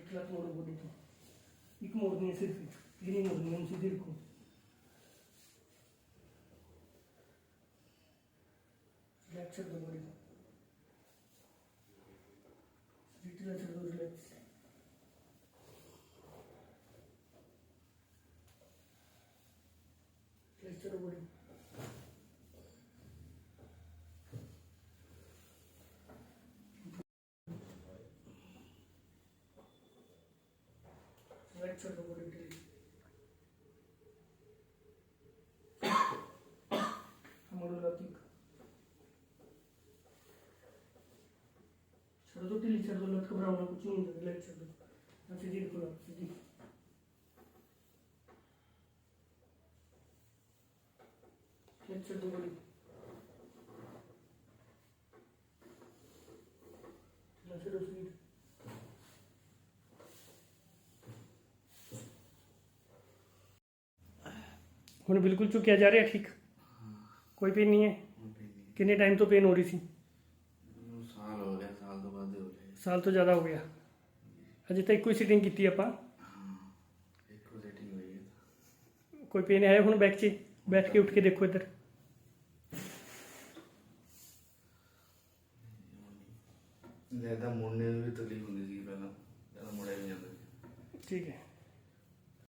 एक लाख मोड़ो बॉडी को, एक मोड़नी है सिर्फ, ये नहीं मोड़नी, हम सीधे रखो। रिलैक्स कर दो बॉडी को, रिलैक्स कर दो, रिलैक्स करो बॉडी। रिलैक्स कर दो बॉडी के लिए। हमारे लाती छोड़ दो, ढीली छोड़ दो, लट घबराओ ना, कुछ नहीं होता, रिलैक्स कर दो। सीधी रखो ना, सीधी रिलैक्स कर दो बॉडी, रिलैक्स करो सीधी। हुण बिल्कुल झुकिया जा रहा है, ठीक, कोई पेन नहीं है। कितने टाइम तो पेन हो रही थी? साल हो गया, साल तो बाद हो गया, साल तो ज़्यादा हो गया। अजे तक कोई सीटिंग की आप? एक सेटिंग हुई है। कोई पेन है हुण बैक च? बैठ के उठ के देखो इधर, ज़्यादा मुड़ने में भी तकलीफ होती थी पहला, ज़्यादा मुड़ा ही नहीं जाता। ठीक है।